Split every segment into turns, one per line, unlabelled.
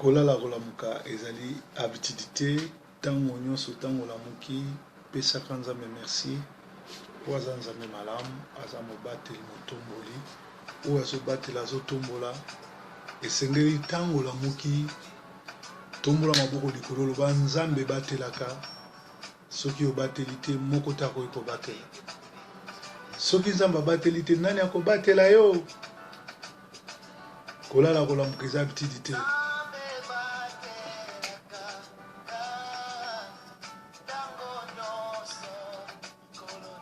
kolala kolamuka ezali habitude tango nyonso tango lamuki pesaka nzambe merci po aza nzambe malamu aza mobateli motomboli oyo azobatela azotombola esengeli tango lamuki tombola maboko likolo loba nzambe batelaka soki obateli te moko te akoki kobatela soki nzambe abateli te nani akobatela yo kolala kolamuka eza habitude te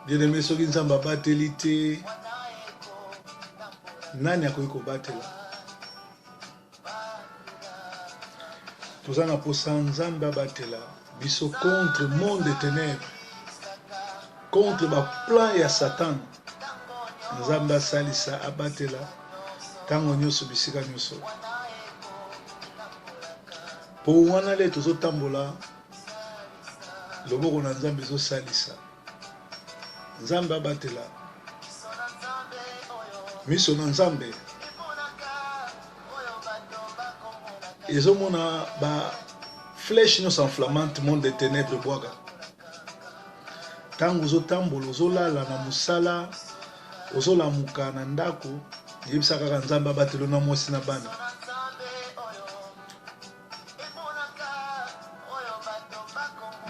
bien-aimé soki nzambe abateli te nani akoki kobatela toza na posa nzambe abatela biso contre monde de ténèbres contre baplan ya satan nzambe asalisa abatela ntango nyonso bisika nyonso po wana le tozotambola loboko na nzambe ezosalisa nzambe abatela miso na nzambe ezomona ba flèche nyonso enflammante monde de ténèbres bwaka ntango ozotambola ozolala na mosala ozolamuka na ndako yebisa kaka nzambe abatelo na mwasi na bana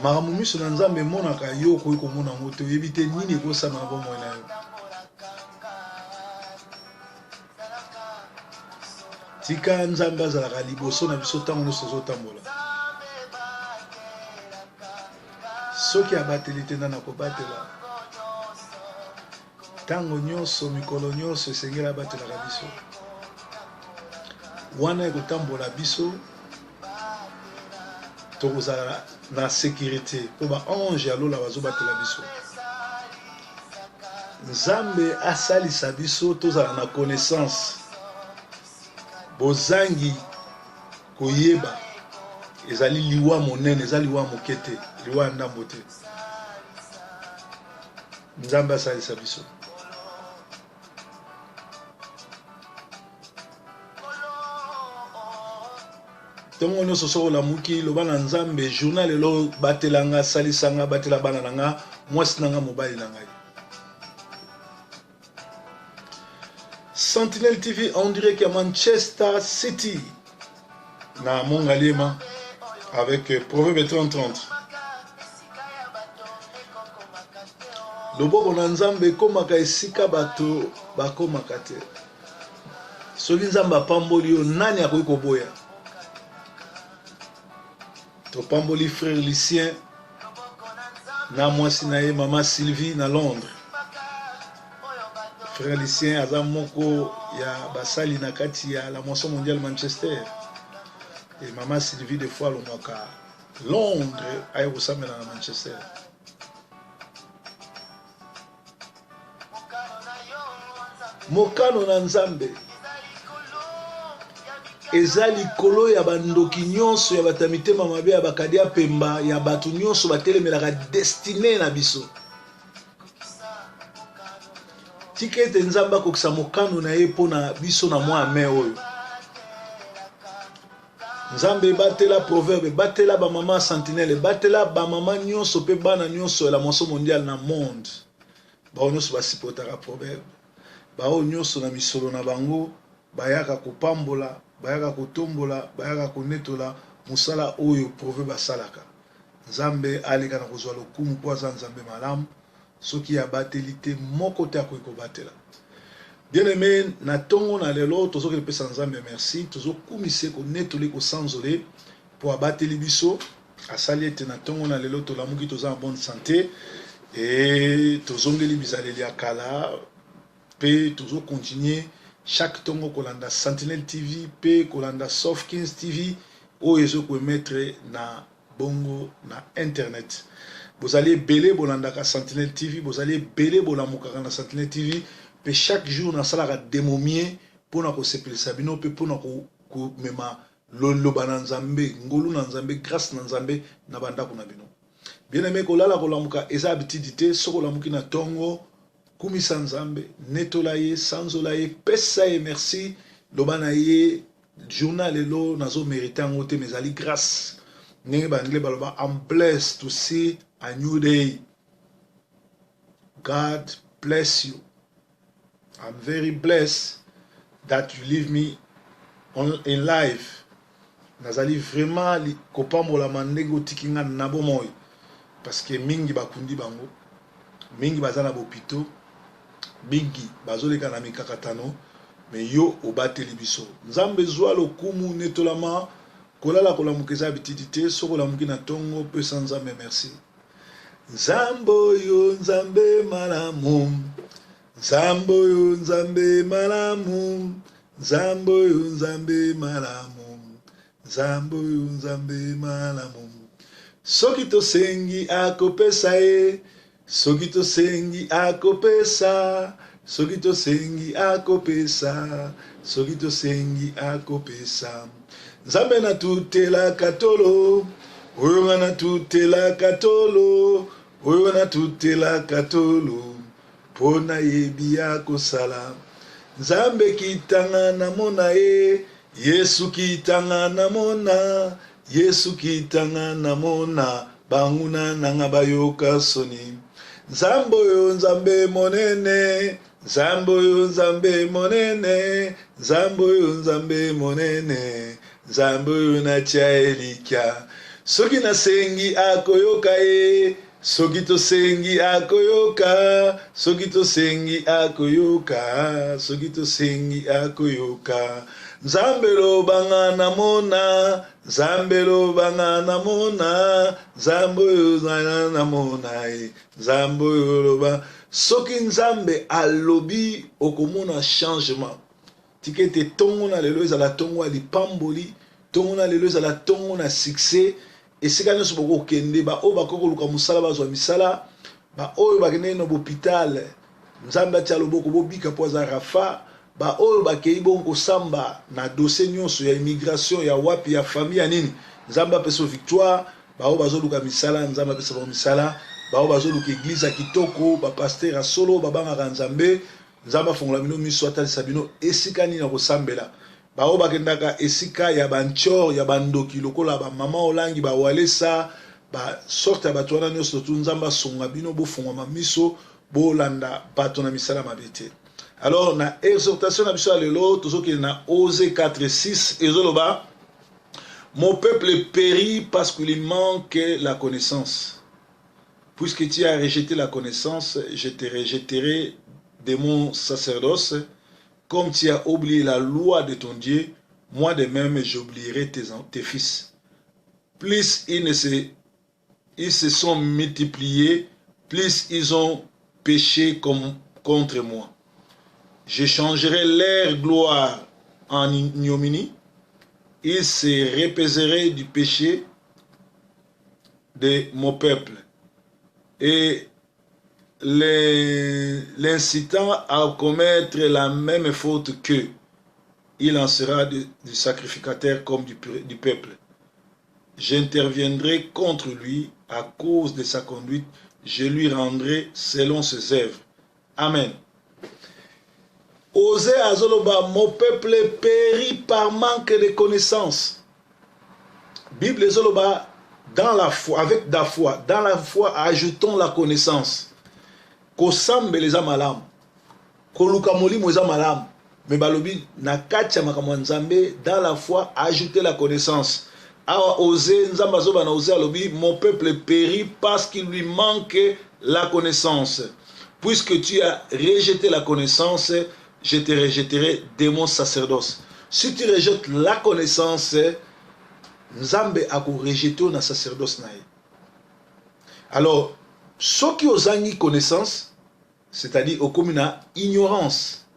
makambo miso na nzambe emonaka yo okoki komona yango te oyebi te nini ekosama na bomoi na yo tika nzambe azalaka liboso na biso ntango nyonso ozotambola soki abateli te nani akobatela ntango nyonso mikolo nyonso esengeli abatelaka biso wana ekotambola biso tokozala na sécurité po baange alola bazobatela biso nzambe asalisa biso tozala na connaissance bozangi koyeba ezali liwa monene eza liwa moke te liwa ya ndambo te nzambe asalisa biso ntongo nyonso soko olamuki loba na nzambe journal elo batelanga salisanga batela bana na nga mwasi na nga mobali na ngai Sentinelle TV en direct à Manchester City na Mongalema avec Proverbe 30-30 loboko na nzambe ekomaka esika bato bakomaka te soki nzambe apamboli yo nani akoki koboya topamboli frère Lucien na mwasi na ye mama Sylvie na Londres frère Lucien aza moko ya basali na kati ya la moisson mondiale Manchester et mama Sylvie des fois alongwaka Londres aye kosamela na Manchester mokano na nzambe eza likolo ya bandoki nyonso ya bato ya mitema mabe ya bakadi ya pemba ya bato nyonso batelemelaka destine na biso tika ete nzambe akokisa mokano na ye mpona biso na mwa ame oyo nzambe ebatela proverbe ebatela bamama sentinelle ebatela bamama nyonso mpe bana nyonso ya la moisson mondiale na monde bao nyonso basipotaka proverbe bao nyonso na misolo na bango bayaka kopambola bayaka kotombola bayaka konetola mosala oyo proverbe asalaka nzambe aleka na kozwa lokumu mpo aza nzambe malamu soki abateli te moko te akoki kobatela bien-aimé na ntongo na lelo tozokende pesa nzambe merci tozokumisa konetoli kosanzole mpo abateli biso asali ete na ntongo na lelo tolamuki toza na bonne santé e tozongeli bizaleli ya kala mpe tozokontinue chaque tongo kolanda Sentinelle TV pe kolanda Sofkins TV oyo ezokoemetre na bongo na internet bozali ebele bolandaka Sentinelle TV bozali ebele bolamukaka na Sentinelle TV pe chaque jour nasalaka démomie mpona kosepelisa bino mpe mpona komema loloba na nzambe ngolu na nzambe grâce na nzambe na bandako na bino bien-aimé kolala kolamuka eza habitude te soko olamuki na tongo kumisa nzambe netola ye sanzola ye pesa ye merci loba na ye journal lelo nazo mérité en côté mais ali grâce nenge bangle baloba I'm blessed to see a new day. God bless you. I'm very blessed that you leave me in life. Nazali vraiment kopambola mandenge otikinga na bomoy parce que mingi bakundi bango, mingi bazana bopito, mingi bazoleka na mikakatano, mais yo obateli biso. Nzambe zwa lokumu netolama kolala kolamukeza bitidite sokola mukina tongo pe sanzambe merci. Nzambo yo nzambe malamu, nzambo yo nzambe malamu, nzambo yo nzambe malamu, nzambo yo nzambe malamu. Soki tosengi akopesa ye, soki tosengi akopesa, soki tosengi akopesa, soki tosengi akopesa. Nzambe na tutela katolo, oyo na tutela katolo, oyo na tutela katolo, pona yebi akosala. Nzambe kitanga na mona ye, Yesu kitanga na mona, Yesu kitanga na mona, banguna nanga bayoka soni. Nzambo yo nzambe monene, nzambo yo nzambe monene, nzambo yo nzambe monene, nzambo yo na tia elikia. Soki na sengi akoyoka ye, soki to sengi akoyoka, soki to sengi akoyoka, soki to sengi akoyoka. Nzambe lo banga na mona, nzambe lo banga na mona, nzambe yo zana na mona, nzambe yo lo ba. Soki nzambe alobi okomona changement. Tikete tongo na lelo ezala tongo alipamboli, tongo na lelo ezala tongo na succès. Esika nyonso boko kende ba o bakoko luka musala bazwa misala, ba oyo bakende no hôpital, nzambe atia loboko bobika po za Rafa. Ba oyo bakei bongo samba na dossier nyonso ya immigration ya wapi ya famille ya nini, nzambe apesa victoire. Ba oyo bazoluka misala, nzambe apesa ba misala. Ba oyo bazoluka église ya kitoko, ba pasteur ya solo babanga nzambe, nzambe afongola bino miso atalisa bino esika nini na kosambela. Ba oyo bakendaka esika ya banchor ya bandoki lokola ba mama olangi ba walesa ba sorte ya bato wana nyonso tu nzambe asonga bino bofongwama miso bolanda bato na misala mabete. Alors, na exhortation na biso alelo, tozoki na Osée 4:6, ezoloba, mon peuple périt parce qu'il manque la connaissance. Puisque tu as rejeté la connaissance, je te rejetterai de mon sacerdoce. Comme tu as oublié la loi de ton Dieu, moi de même j'oublierai tes fils. Plus ils se sont multipliés, plus ils ont péché contre moi. Je changerai leur gloire en ignominie. Ils se repaiseraient du péché de mon peuple. Et l'incitant à commettre la même faute qu'eux, il en sera du sacrificateur comme du peuple. J'interviendrai contre lui à cause de sa conduite. Je lui rendrai selon ses œuvres. Amen. Osée azoloba, mon peuple périt par manque de connaissance. Bible azoloba, dans la foi, avec la foi, dans la foi, ajoutons la connaissance. Kosambe les amalam, koluka molimo les amalam, mais balobi na katia makamwa nzambe, dans la foi, ajoutez la connaissance. Awa Osée nzamba azoba na Osée alobi, mon peuple périt parce qu'il lui manque la connaissance. Puisque tu as rejeté la connaissance, je te rejetterai de mon sacerdoce. Si tu rejettes la connaissance, Nzambe a rejeté na sacerdoce naï. Alors, ceux qui ont connaissance, c'est-à-dire au commun ignorance.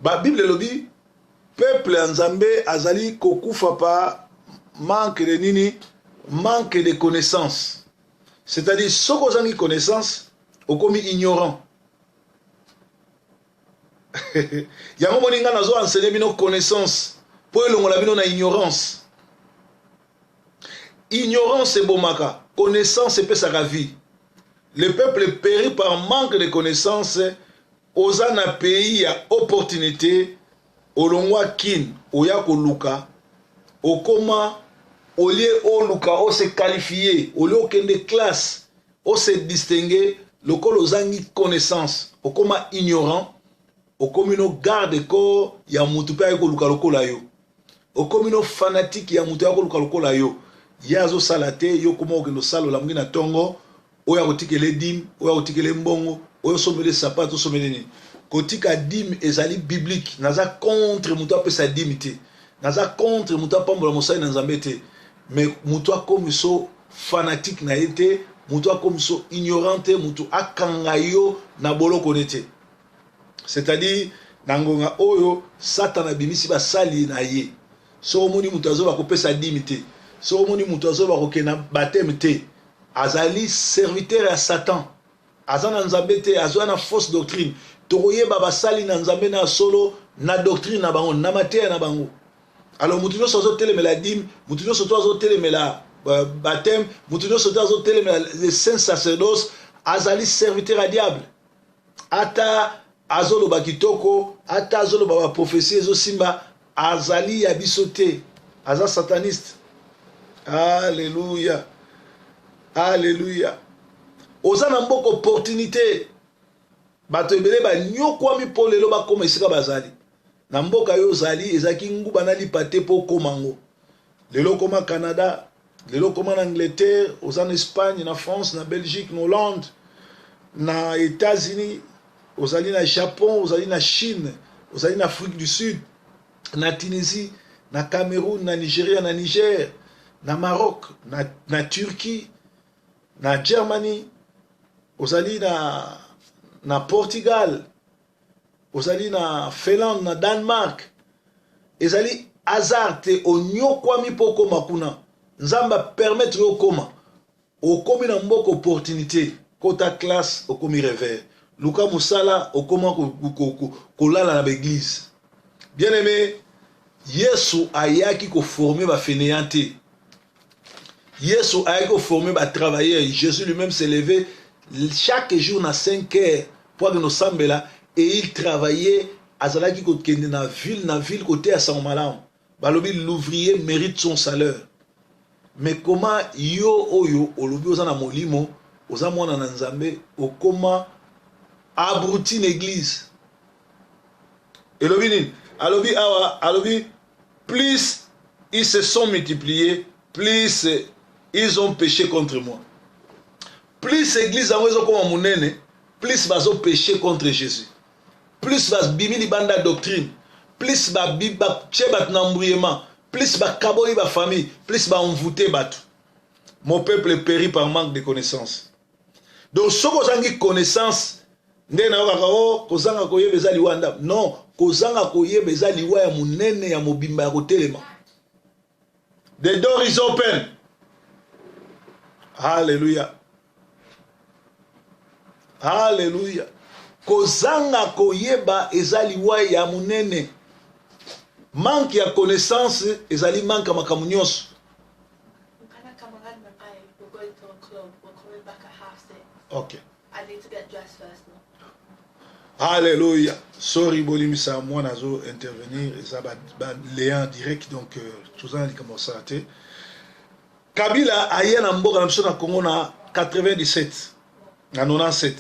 La Bible le dit, peuple Nzambe azali kokufa pa manque de nini, manque de connaissance. C'est-à-dire ceux qui ont connaissance, au commun ignorant. Yango moninga nazo enseigner bino connaissance po elongola bino na ignorance. Ignorance c'est bomaka, connaissance c'est pesaka vie. Le peuple périt par manque de connaissance. Aux un pays à opportunité olongwa kin oya koluka okoma olie oluka o se qualifier olie okende classe o se distinguer lokolo zangi connaissance okoma ignorant okomi no garde corps ya mutu pe koluka lokola yo okomi no fanatique ya mutu ya koluka lokola yo yazo salate yo koma okendo salo la mungina tongo oya kotikele dim oya kotikele mbongo oyo somele sapato somele ni kotika dim ezali biblique naza contre mutu apesa dimité naza contre mutu apambola mosali na nzambe te mais mutu akomi so fanatique na yete mutu akomi so ignorante mutu akanga yo na boloko nete c'est-à-dire nangonga oyo satana bimisi basali na ye so omoni mutu azo bakopesa dimité so omoni mutu azo bakokena baptême te azali serviteur ya Satan aza na nzambe te azwa na fausse doctrine tokoyeba basali na nzambe na solo na doctrine na bango na mateya na bango alors mutu nyonso azotelemela dîme mutu nyonso to azotelemela baptême mutu nyonso to azotelemela le saint sacerdoce azali serviteur ya diable ata azoloba kitoko ata azoloba baprophétie ezosimba azali ya biso te aza sataniste. Alléluia. Alléluia. Oza na mboko opportunité bato ebele banyokwami mpo lelo bakoma esika bazali na mboka yo ozali ezaki nguba nalipa te mpo komango lelo koma Canada lelo koma na Angleterre oza na Espagne na France na Belgique na Hollande na États-Unis ozali na Japon ozali na Chine ozali na Afrique du Sud na Tunisie na Cameroun na Nigeria na Niger na Maroc na Turquie na Germany ozali na Portugal ozali na Finlande na Danemark ezali hasard te onyokwami mpo koma kuna nzamba permettre yo koma okomi na mboko opportunité kota classe okomi revers luka musala okoma kolala na l'église bien aimé Yesu ayaki ko former ba fainéant te Yesu ayaki ko former ba travailleurs Jésus lui-même s'est levé chaque jour na 5 heures pour que nous sambela et il travaillait azalaki ko kende na ville côté à San Malam balobi l'ouvrier mérite son salaire mais comment yo oyo olobi oza na molimo oza mwana na nzambe okoma abruti l'église elobi nini alobi awa alobi plus ils se sont multipliés plus ils ont péché contre moi plus l'église a ezokoma munene plus bazo péché contre Jésus plus bas bimi libanda doctrine plus ba biba tchebat na embrouillement plus ba kaboli ba famille plus ba envoûté batu mon peuple périt par manque de connaissance donc soko zangi connaissance nde na kaka o kozanga koyeba eza liwa nda non kozanga koyeba eza liwa ya munene ya mobimba ya kotelema the door is open. Hallelujah. Hallelujah. Kozanga koyeba ezali wa ya munene. Manque ya connaissance ezali manque makambo nyonso. Okay.
I need to get dressed first now.
Hallelujah. Sorry bolimisa moi nazo intervenir eza ba lien direct donc tout ça ni comme ça té. Kabila aye na mboka na biso na Congo na 97 na 97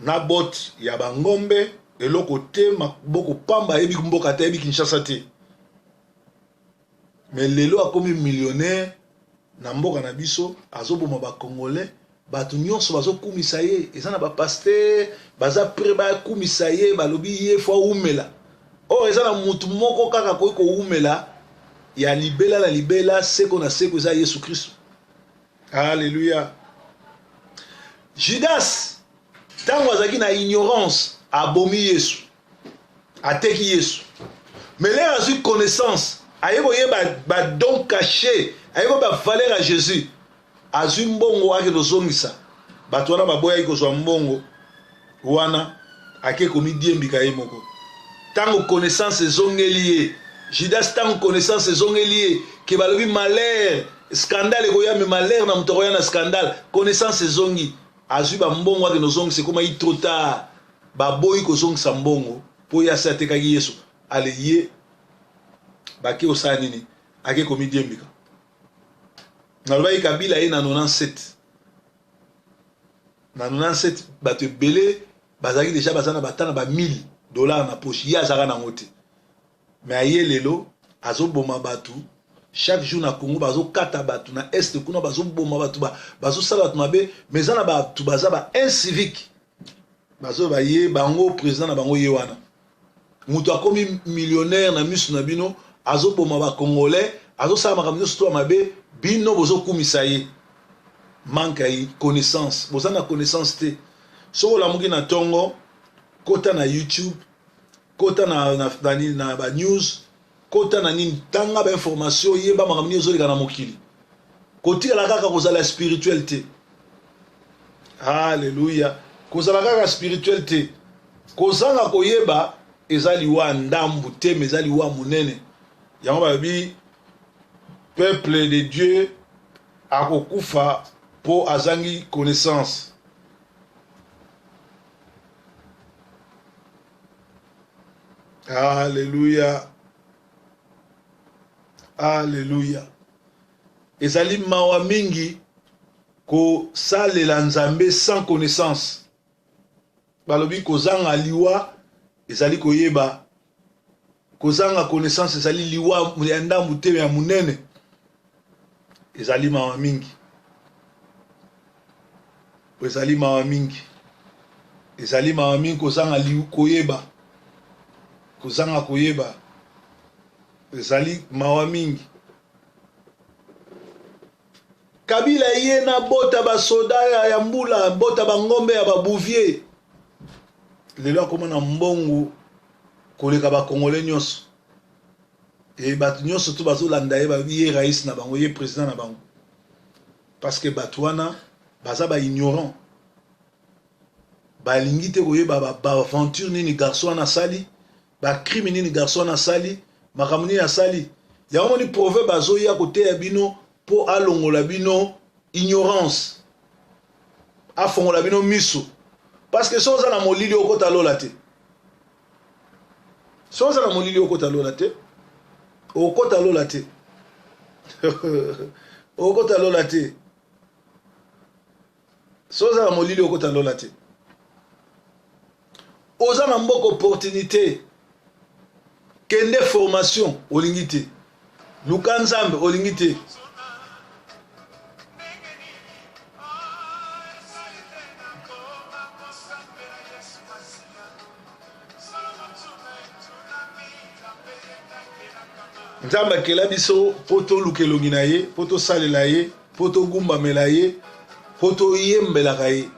na bot ya bangombe eloko te maboko pamba yebi mboka te yebi Kinshasa te mais lelo akomi millionnaire na mboka na biso azoboma ba congolais batu nyonso bazokumisa ye eza na ba pasteur baza pré ba kumisa ye balobi ye fo umela o eza na mutu moko kaka ko umela ya libela la libela seko na seko eza Yesu Kristo. Alléluia. Judas tango azaki na ignorance abomi Yesu ateki Yesu mais là azui connaissance ayebo ye ba don caché ayebo ba valeur à Jésus azui mbongo ake dozongisa bato wana baboya ikozwa mbongo wana ake komidiembika ye moko tango connaissance ezongeli ye Judas tango connaissance ezongeli ye ke balobi malheur scandale koya me malheur na mutoko ya na scandale connaissance ezongi azui ba mbongo ake nozongisa koma i trop tard baboyi kozongisa mbongo po ya sa tekaki Yesu ale ye baki osala nini ake komi diembika nalobaki Kabila ye na 97 na 97 bato ebele bazalaki deja baza na batana ba $1000 na poche ye azalaka nango te mais aye lelo azoboma bato chaque jour na Congo bazokata bato na est kuna bazoboma bato bazosala bato mabe mais eza na bato baza ba incivique bazoba ye bango président na bango ye wana mutu akomi millionnaire na misu na bino azoboma ba congolais azosala makambo nyonso to mabe bino bozokumisa ye manque ya connaissance boza na connaissance te soko olamuki na ntongo kota na YouTube kota na ba news kota na nini tanga ba information yeba makambo nyonso ezoleka na mokili kotikala kaka kozala spirituel te Alléluia kozala kaka spirituel te kozanga koyeba eza liwa ndambu te mais eza liwa munene yango babi peuple de Dieu akokufa po azangi connaissance. Alléluia. Alléluia. Ezali mawa mingi ko salela nzambe sans connaissance. Balobi kozanga liwa ezali koyeba kozanga connaissance ezali liwa ya ndambu te ya munene ezali mawa mingi. Ezali mawa mingi. Ezali mawa mingi kozanga koyeba. Kozanga koyeba. Ezali mawa mingi. Kabila ye na bota ba soda ya mbula, bota ba ngombe ya ba bouvier. Lelo akoma na mbongo koleka ba congolais nyonso. Et bat nyonso to bazolanda ye ba ye rais na bango, ye président na bango. Parce que batwana baza ba ignorant. Ba lingi te koyeba ba aventure nini garçon na sali, ba crime nini garçon na sali, makambo nini na sali. Ya moni proverbe bazoya kote ya bino po alongola bino ignorance. Afongola bino miso. Parce que soza na molili okota lola te. Soza na molili okota lola te. Okota lola te. Okota lola te. Soza na molili okota lola te. Oza na mboko opportunité. Kende formation olingi te. Luka nzambe olingi te. Nzamba kela biso poto lukelongi na ye, poto salela ye, poto gumba mela ye, poto yembela ye.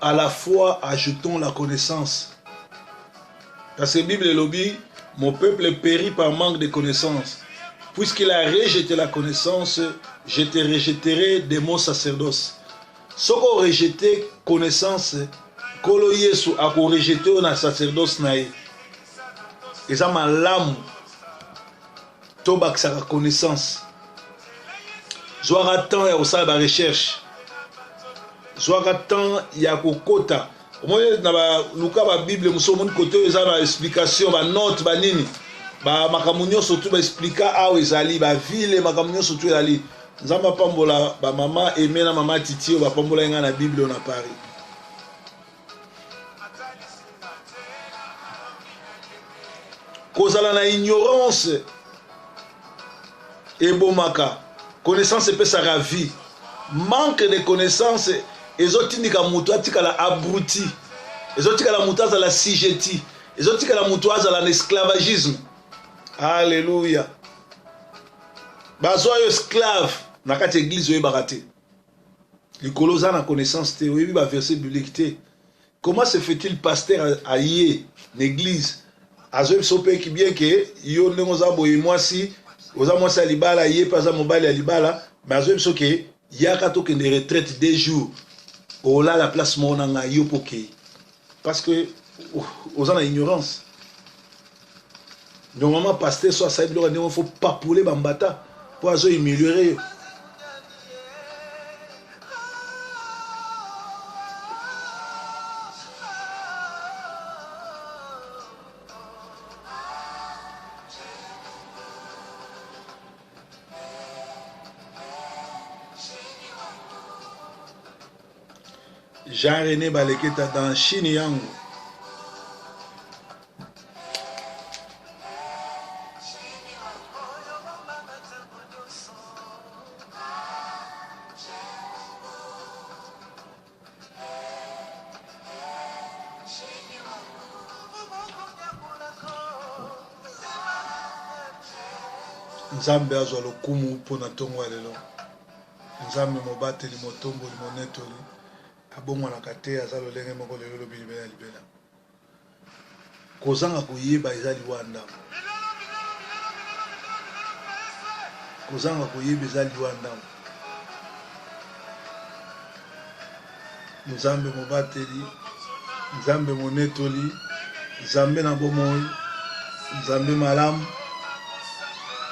À la fois, ajoutons la connaissance. Parce que la Bible lobby, mon peuple périt par manque de connaissance. Puisqu'il a rejeté la connaissance, je te rejetterai de mon sacerdoce. Ce qu'on rejeté connaissance, Kolo Yesu a rejeté na sacerdoce nae. Et ça m'a l'âme. Tobak sa connaissance. Zoara temps et au sa recherche. Soit temps ya kokota moi na ba luka ba bible muso mon côté eza na explication ba note ba nini ba makamunyo surtout ba explica awo ezali ba ville makamunyo surtout ezali nzamba pambola ba mama aimé na mama titi ba pambola nga na bible na Paris kozala na ignorance et bomaka connaissance peut sa ravie manque de connaissance ezotindika mutu atikala abruti ezotikala mutu azala sijeti ezotikala mutu azala na esclavagisme. Alléluia. Bazwa yo esclave na kati église oyebaka te likolo za na connaissance te oyebi ba verset biblique te. Comment se fait-il pasteur aye l'église azoyebi so pe ki bien que yo ndenge oza boye mwasi oza mwasi ya libala ye paza mobali ya libala mais azoyebi so ke yaka to kende retraite 2 jours ola la place mona nga yo poke parce que aux en ignorance normalement pasteur soit ça il faut pas pouler bambata pour améliorer Jean-René Baleketa dans Chine yango Nzambe azwa lokumu mpona ntongo ya lelo Nzambe mobateli motomboli monetoli abongwanaka te aza lolenge moko lelo lobi libela ya libela kozanga koyeba eza liwa ndambo kozanga koyeba eza liwa ndambo Nzambe mobateli Nzambe monetoli Nzambe na bomoi Nzambe malamu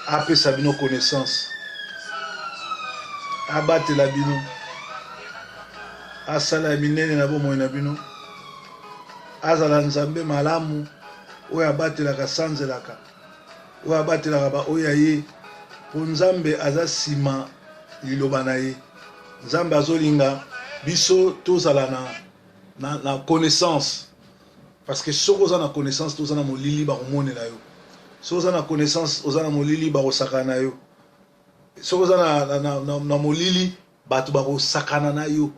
apesa bino connaissance abatela bino asala minene na bomoi na bino azala Nzambe malamu oyo abatelaka sanzelaka oyo abatelaka ba oyo ye po Nzambe aza sima liloba na ye Nzambe azolinga biso tozala na connaissance parce que soki oza na connaissance toza na molili bakomonela yo soki oza na connaissance oza na molili bakosakana na yo soki oza na molili bato bakosakana na yo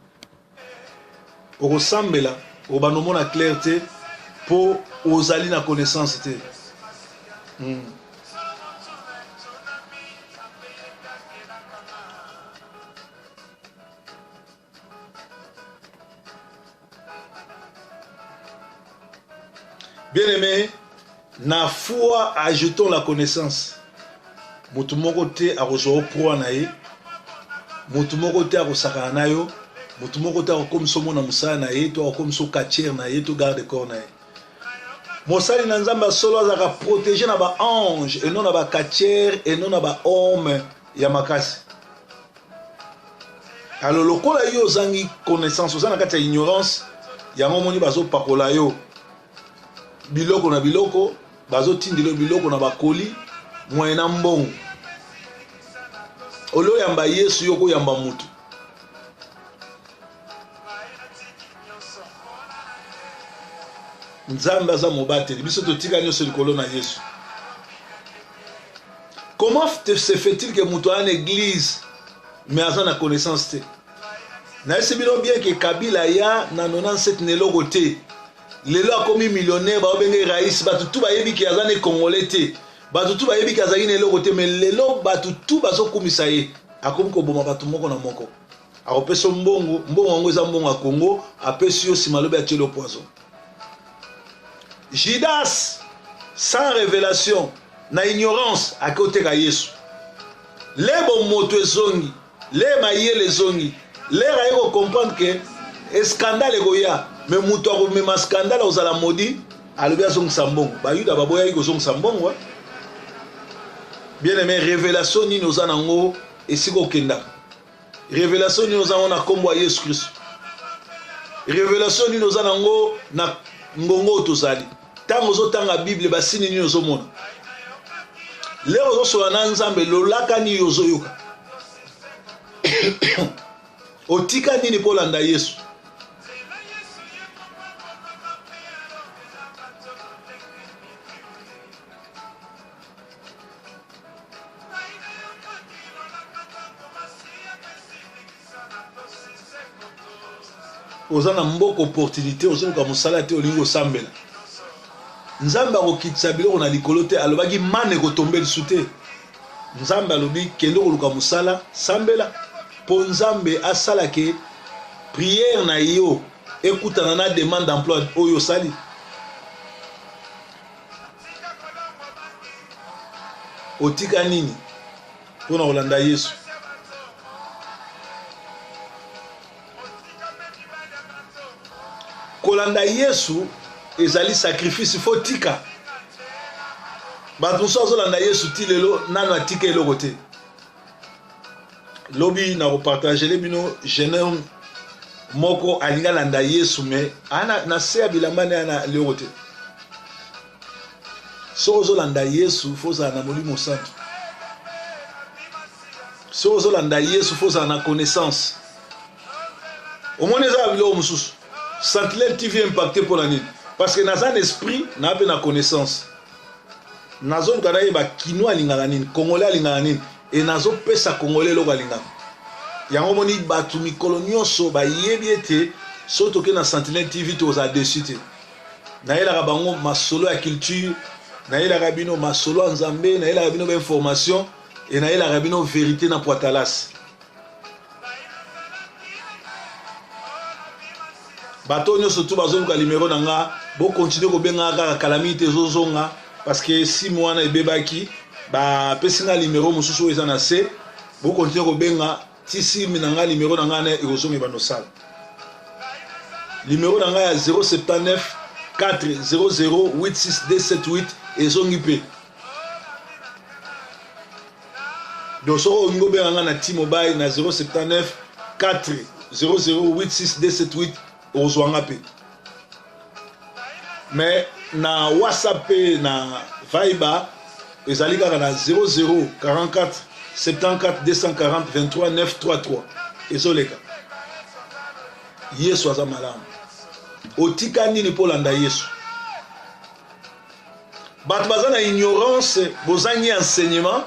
okosambela obanomona clair te po ozali na connaissance te Bien aimé, na foi ajoutons la connaissance. Mutu moko te akozwa proa na ye. Mutu moko te akosakana na yo. Mutu moko te akokomisa omona mosala na ye to akokomisa okatiere na ye to garde corps na ye. Mosali na Nzambe solo azaka protéger na ba ange et non na ba katiere et non na ba homme ya makasi. Alors lokola yo ozangi connaissance oza na kati ya ignorance yango moni bazopakola yo biloko na biloko bazotindela biloko na bakoli moyen na mbongo olo yamba Yesu yo koyamba mutu Nzambe aza mobateli biso totika nyonso likolo na Yesu. Comment se fait-il que mutu a une église mais aza na connaissance te na ese bino bien que Kabila ya na 97 neloko te lelo akomi millionnaire ba obenge rais batu tu bayebi ki aza ne congolais te batu tu bayebi ki azaki neloko te mais lelo batu tu bazokumisa ye akomi koboma batu moko na moko akopesa mbongo yango eza mbongo ya Congo apesi yo sima lobi atieli poison. Judas sans révélation na ignorance akoteka Yesu lebo moto ezongi le mayele ezongi le rayo comprendre que scandale goya mais mutu akomema scandale ozala modi alobi azongisa mbongo bayuda baboyaki kozongisa mbongo bien aimé révélation nini oza nango esika okendaka révélation nini oza nango na kombo ya Yesu Kristo révélation nini oza nango na ngongo tozali tango ozotanga Bible basini nini ozomona leo ozosola na Nzambe lolaka nini ozoyoka otika nini po landa Yesu oza na mboko opportunité ozoyoka mosala te olingi osambela Nzambe akokitisa biloko na likolo te alobaki mane kotombe lisu te Nzambe alobi kende koluka mosala sambela po Nzambe asala ke prière na yo ekutana na demande d'emploi oyo sali otika nini mpona kolanda Yesu kolanda Yesu ezali sacrifice faut tika bato mosusu azolanda Yesu ti lelo nano atika eloko te lobi na kopartagele bino jeune homme moko alinga landa Yesu me ana na se ya bilamba ne ana eloko te so ozolanda Yesu faut ozala na molimo santo so ozolanda Yesu faut ozala na connaissance omoni eza biloko mosusu Sentinelle TV impacté pour la nuit parce que naza un esprit na pe na connaissance nazo kana yeba kino alingaka nini congolais alingaka nini et nazo pesa congolais loko alingaka yango moni batu mikolo nyonso bayebi ete so toke na Sentinelle TV toza dessus te nayelaka bango masolo ya culture nayelaka bino masolo ya nzambe nayelaka bino information et nayelaka bino vérité na poatalas bato nyonso tu bazoluka numéro na nga bo continuer kobenga kaka calamité ezozonga parce que si mwana ebebaki bapesi nga numéro mosusu oyo eza na se bo continuer kobenga ti simi na nga numéro na nga na ekozonga ebanosala numéro na nga ya 079 400 86278 ezongi mpe donc soko olingi obenga nga na T-Mobile na 079 400 86278 ozwanga pe mais na WhatsApp pe na Viber ezali kaka na 0044 74 240 23 933 ezoleka Yesu aza malamu otika nini mpo landa Yesu bato baza na ignorance bozangi enseignement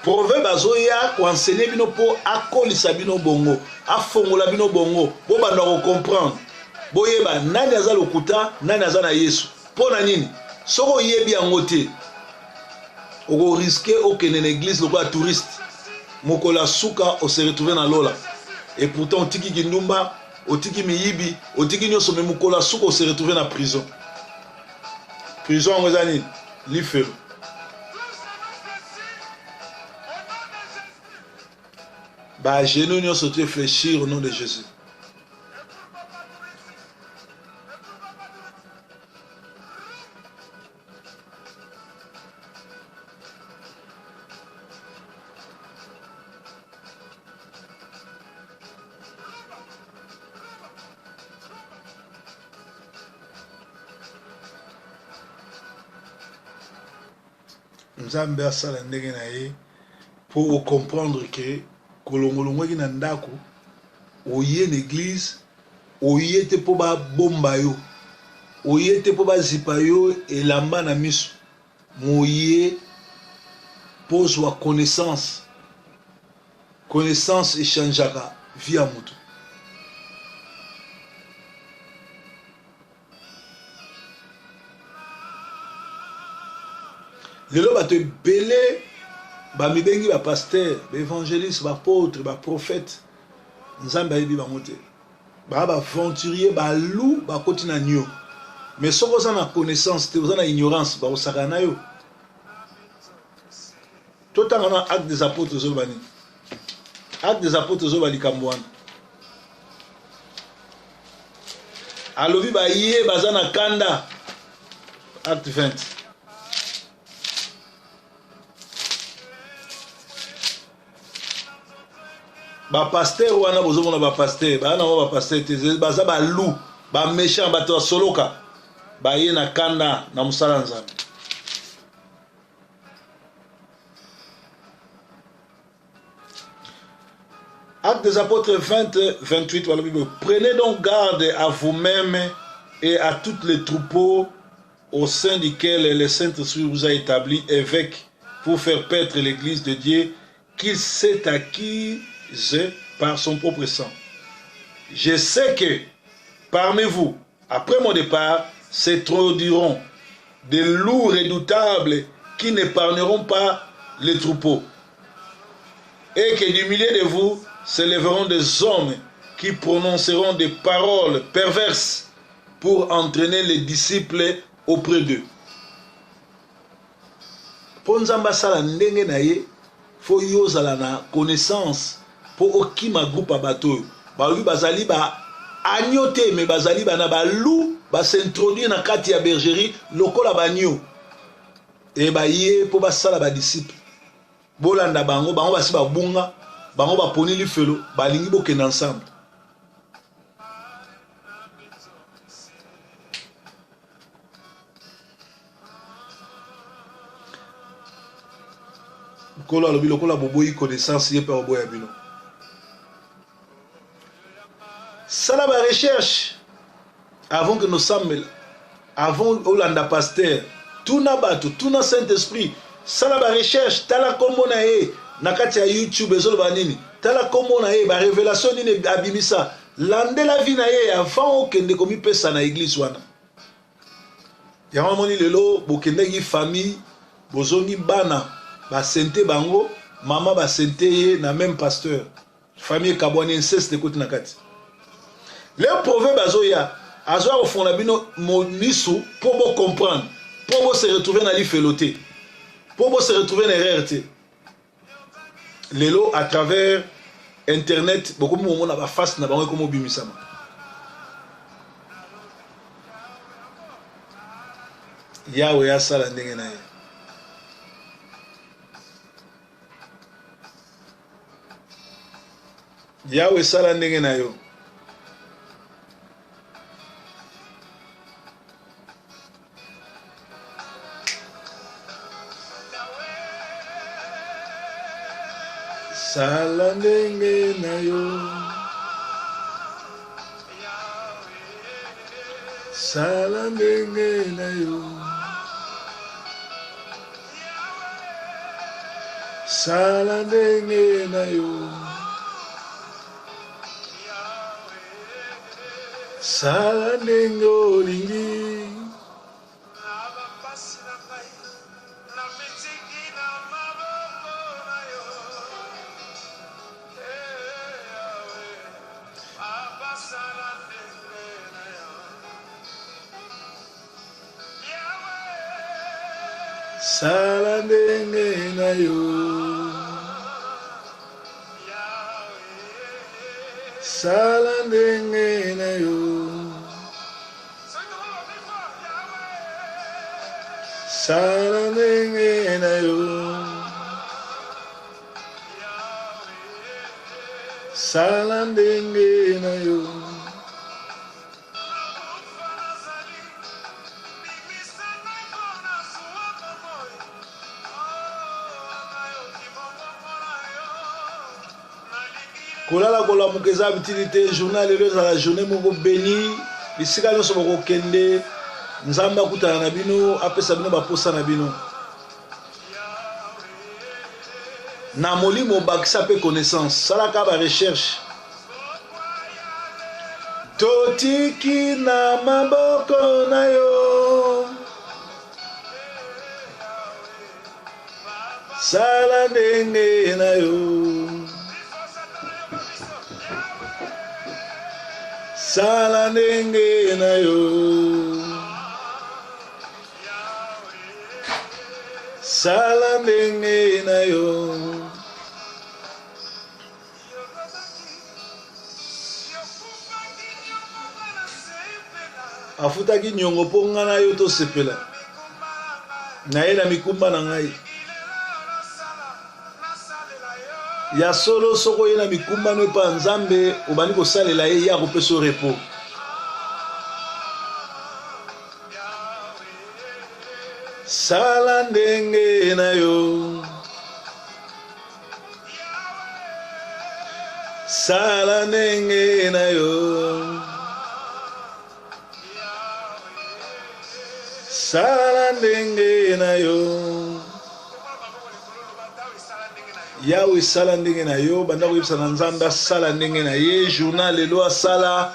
proverbe azoya koenseigner bino mpo akolisa bino bongo afongola bino bongo bo banda comprendre boyeba nani aza lokuta nani aza na Yesu mpo na nini soko oyebi yango te oko risquer okende na église lokola touriste mokolo ya suka ose retrouver na lola et pourtant otiki kindumba otiki miyibi otiki nyonso me mokolo ya suka ose retrouver na prison yango eza nini lifelo bageno nyonso tu réfléchir au nom de Jésus. Nzambe asala ndenge na ye pour comprendre que kolongolongwaki na ndako oye l'église oye te po babomba yo oye te po bazipa yo elamba na miso moye pozwa connaissance echangeaka vie ya moto lelo bato ebele bamibengi bapaster baévangéliste baapôtre baprophète nzambe ayebi bango te baa baventurier balou bakoti na nio mais soki oza na connaissance te oza na ignorance bakosaka na yo totanga na acte des apôtres ozoloba nini acte des apôtres ozoloba likambo wana alobi baye baza na kanda acte 20 bapaster wana bozomona bapaster bana mo bapaster te baza balou baméchant bato soloka baye na kanda na musala nzambe Actes des apôtres 20, 28 dans la Bible. Prenez donc garde à vous-même et à tous les troupeaux au sein duquel le Saint-Esprit vous a établi évêque pour faire paître l'église de Dieu qu'il s'est acquise par son propre sang. Je sais que parmi vous, après mon départ, s'introduiront des loups redoutables qui n'épargneront pas les troupeaux. Et que du milieu de vous s'élèveront des hommes qui prononceront des paroles perverses pour entraîner les disciples auprès d'eux. Pour nous ambassadeurs ndenge na ye, faut yozala na connaissance pour okima groupe abato. Ba lui bazali ba agneau te me bazali bana balu s'introduire na kati ya bergerie lokola bagneau et baye po basala ba disciple bolanda bango basi babunga bango baponi lifelo balingi bokende ensemble. Kolo alobi lokola boboyi connaissance ye pe boboya bino. Sala ba recherche avant que nous sommes avant Olanda pasteur tuna bato tuna Saint-Esprit sala ba recherche tala kombo na ye na kati ya YouTube ezolo banini tala kombo na ye ba révélation nini abimisa lande la vie na ye avant okende komi pesa na église wana yango moni lelo bokendeki famille bozongi bana ba sente bango mama ba sente ye na même pasteur famille kabwane inceste côté na kati le proverbe azoya azoya kofonda bino monisu pour bo comprendre pour bo se retrouver na lifeloté pour bo se retrouver na erreur te lelo à travers internet beaucoup mo na ba face na bango comme bimisama yawe asala ndenge na ye yawe sala ndenge na yo sala ndenge na yo sala ndenge na yo sala ndenge na yo sala ndenge olingi sala ndenge na yo sala ndenge na yo sala ndenge na yo sala ndenge na yo kolala kolamuka eza bitili te journal lelo ezala journée moko béni bisika nyonso bokokende nzambe akutana na bino apesa bino baposa na bino na molimo obakisa mpe connaissance salaka ba recherche totiki na maboko na yo sala ndenge na yo sala ndenge na yo sala ndenge na yo afutaki nyongo mpo nga na yo tosepela na ye na mikumba na ngai ya solo soko ye na mikumba no epa nzambe obandi kosalela ye ya kopesa repos sala ndenge na yo sala ndenge na yo sala ndenge na yo yawe sala ndenge na yo banda koyebisa na nzambe asala ndenge na ye journal lelo asala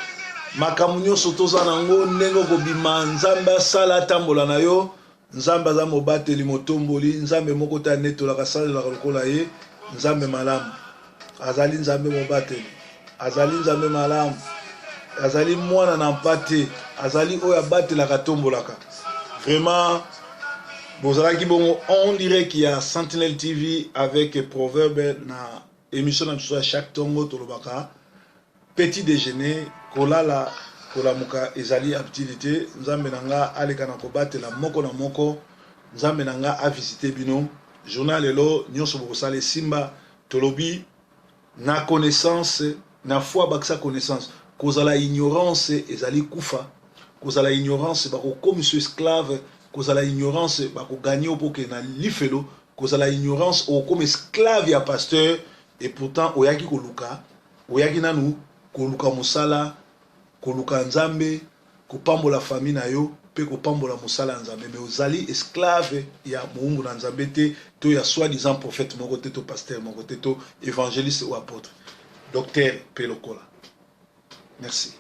makambo nyonso toza nango ndenge okobima nzambe asala atambola na yo nzambe aza mobateli motomboli nzambe moko te anetolaka asalelaka lokola ye nzambe malamu azali nzambe mobateli azali nzambe malamu azali mwana na mpate azali oyo abatelaka tombolaka vraiment bozalaki bongo on dirait qu'il y a Sentinelle TV avec Proverbe na émission na biso ya chaque tongo tolobaka petit déjeuner kolala kolamuka ezali utilité nzambe nanga aleka na kobatela moko na moko nzambe nanga a visiter bino journal lelo nyonso bokosala simba tolobi na connaissance na foi bakisa connaissance kozala ignorance ezali kufa kozala ignorance bakokomisa esclave kozala ignorance bakoganye opoke na lifelo kozala ignorance okoma esclave ya pasteur et pourtant oyaki koluka oyaki nanu koluka mosala koluka nzambe kopambola famille na yo pe kopambola mosala nzambe mais ozali esclave ya muungu na nzambe te to ya soi-disant prophète moko te to pasteur moko te to évangéliste ou apôtre docteur pe lokola merci.